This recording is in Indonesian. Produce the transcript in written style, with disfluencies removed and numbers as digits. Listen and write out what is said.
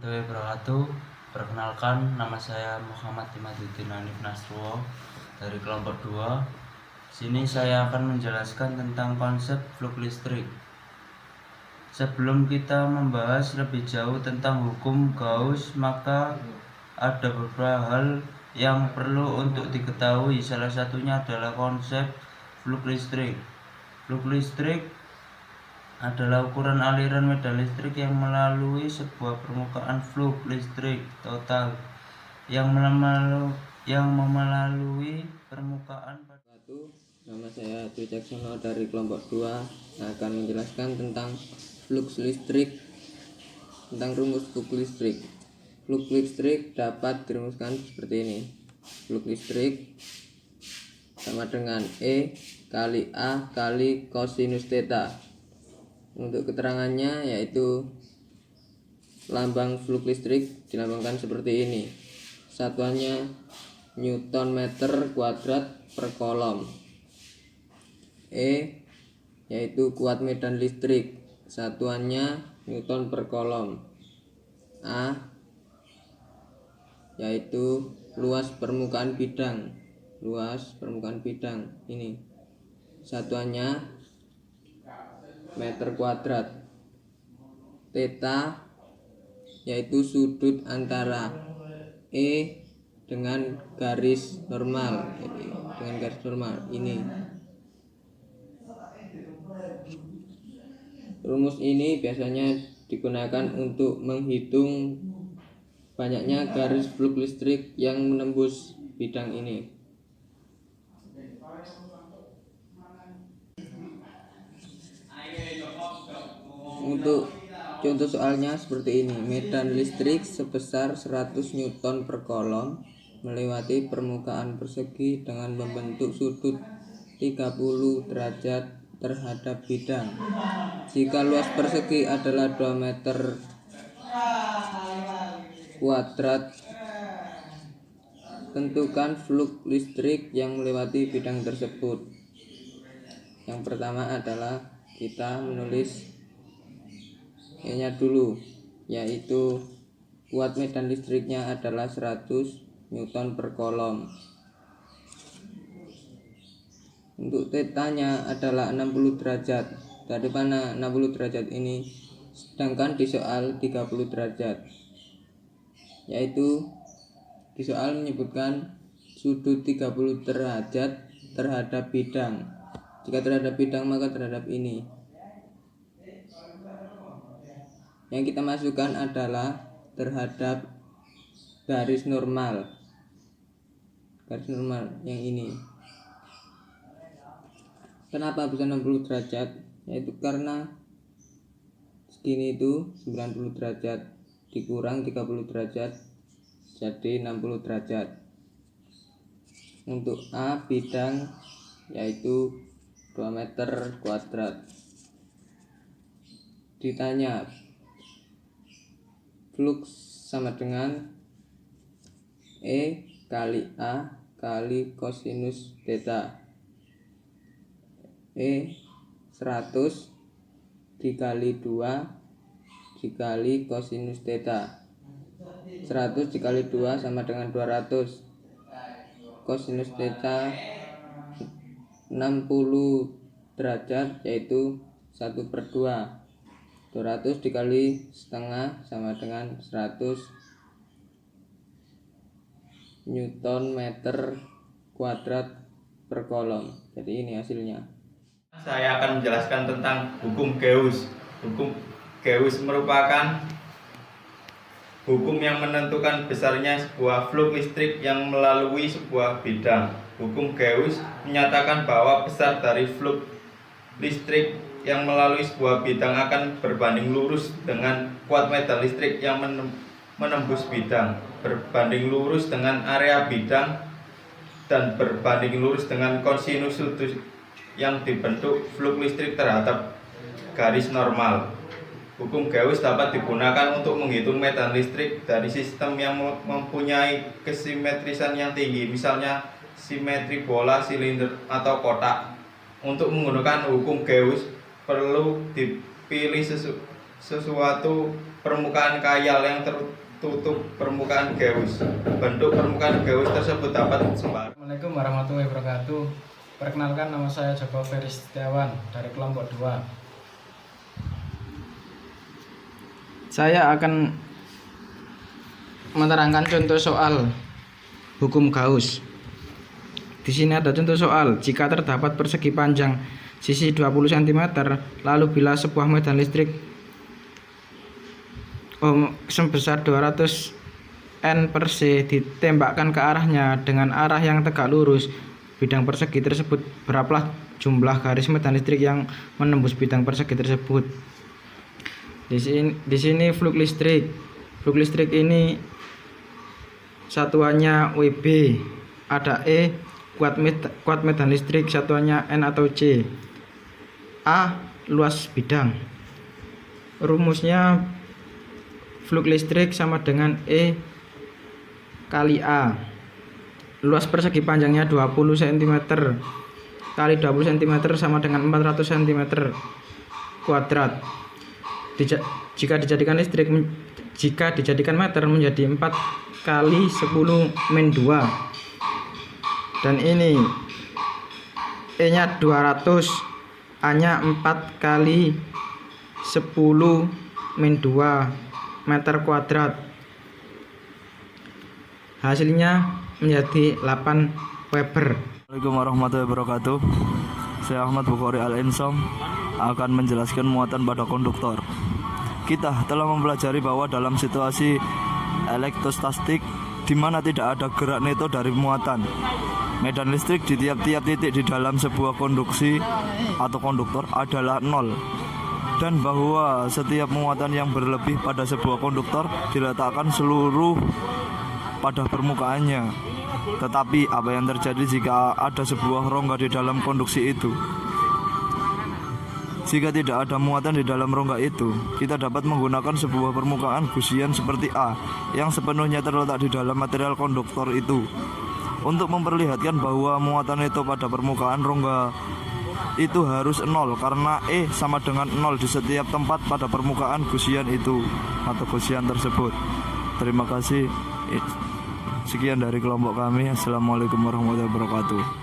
Wabarakatuh. Perkenalkan, nama saya Muhammad Imaduddin Hanif Nasrullah dari kelompok 2. Sini saya akan menjelaskan tentang konsep flux listrik. Sebelum kita membahas lebih jauh tentang hukum Gauss, maka ada beberapa hal yang perlu untuk diketahui. Salah satunya adalah konsep flux listrik. Flux listrik adalah ukuran aliran medan listrik yang melalui sebuah permukaan flux listrik total yang melalui permukaan. Nama saya Dwi Caksono dari kelompok 2 yang akan menjelaskan tentang flux listrik, tentang rumus flux listrik. Flux listrik dapat dirumuskan seperti ini. Flux listrik sama dengan E kali A kali kosinus theta. Untuk keterangannya yaitu lambang flux listrik dilambangkan seperti ini. Satuannya Newton meter kuadrat per kolom. E yaitu kuat medan listrik, satuannya Newton per kolom. A yaitu luas permukaan bidang, ini satuannya meter kuadrat. Theta yaitu sudut antara E dengan garis normal, ini. Rumus ini biasanya digunakan untuk menghitung banyaknya garis flux listrik yang menembus bidang ini. Untuk contoh soalnya seperti ini. Medan listrik sebesar 100 Newton per kolom melewati permukaan persegi dengan membentuk sudut 30 derajat terhadap bidang. Jika luas persegi adalah 2 meter kuadrat, tentukan flux listrik yang melewati bidang tersebut. Yang pertama adalah kita menulis E-nya dulu, yaitu kuat medan listriknya adalah 100 Newton per kolom. Untuk tetanya adalah 60 derajat. Dari mana 60 derajat ini? Sedangkan di soal 30 derajat. Yaitu di soal menyebutkan sudut 30 derajat terhadap bidang. Jika terhadap bidang maka terhadap ini. Yang kita masukkan adalah terhadap garis normal yang ini. Kenapa bisa 60 derajat? Yaitu karena segini itu 90 derajat dikurang 30 derajat jadi 60 derajat. Untuk A bidang yaitu 2 meter kuadrat. Ditanya flux sama dengan E kali A kali kosinus theta. E 100 dikali 2 dikali kosinus theta. 100 dikali 2 sama dengan 200. Kosinus theta 60 derajat yaitu 1/2. 200 dikali setengah sama dengan 100 Newton meter kuadrat per kolom. Jadi ini hasilnya. Saya akan menjelaskan tentang hukum Gauss. Hukum Gauss merupakan hukum yang menentukan besarnya sebuah flux listrik yang melalui sebuah bidang. Hukum Gauss menyatakan bahwa besar dari flux listrik yang melalui sebuah bidang akan berbanding lurus dengan kuat medan listrik yang menembus bidang, berbanding lurus dengan area bidang, dan berbanding lurus dengan kosinus sudut yang dibentuk flux listrik terhadap garis normal. Hukum Gauss dapat digunakan untuk menghitung medan listrik dari sistem yang mempunyai kesimetrisan yang tinggi, misalnya simetri bola, silinder, atau kotak. Untuk menggunakan hukum Gauss perlu dipilih sesuatu permukaan kayal yang tertutup permukaan geus. Bentuk permukaan geus tersebut dapat sembarang. Assalamualaikum warahmatullahi wabarakatuh. Perkenalkan, nama saya Joko Ferry Setiawan dari kelompok 2. Saya akan menerangkan contoh soal hukum Gauss. Di sini ada contoh soal, jika terdapat persegi panjang sisi 20 cm, lalu bila sebuah medan listrik sebesar 200 N/C ditembakkan ke arahnya dengan arah yang tegak lurus bidang persegi tersebut, berapalah jumlah garis medan listrik yang menembus bidang persegi tersebut. Di sini flux listrik. Flux listrik ini satuannya WB, ada E, kuat medan listrik satuannya N atau C. A, luas bidang. Rumusnya flux listrik sama dengan E kali A. Luas persegi panjangnya 20 cm kali 20 cm sama dengan 400 cm kuadrat. Jika dijadikan meter menjadi 4 kali 10 min 2. Dan ini E nya 200, A nya 4 kali 10 min 2 meter kuadrat. Hasilnya menjadi 8 Weber. Assalamualaikum warahmatullahi wabarakatuh. Saya Ahmad Bukhari Al-Insom akan menjelaskan muatan pada konduktor. Kita telah mempelajari bahwa dalam situasi elektrostatik di mana tidak ada gerak neto dari muatan, medan listrik di tiap-tiap titik di dalam sebuah konduksi atau konduktor adalah 0. Dan bahwa setiap muatan yang berlebih pada sebuah konduktor diletakkan seluruh pada permukaannya. Tetapi apa yang terjadi jika ada sebuah rongga di dalam konduksi itu? Jika tidak ada muatan di dalam rongga itu, kita dapat menggunakan sebuah permukaan gusian seperti A yang sepenuhnya terletak di dalam material konduktor itu untuk memperlihatkan bahwa muatan itu pada permukaan rongga itu harus 0 karena E sama dengan 0 di setiap tempat pada permukaan gusian itu atau gusian tersebut. Terima kasih. Sekian dari kelompok kami. Assalamualaikum warahmatullahi wabarakatuh.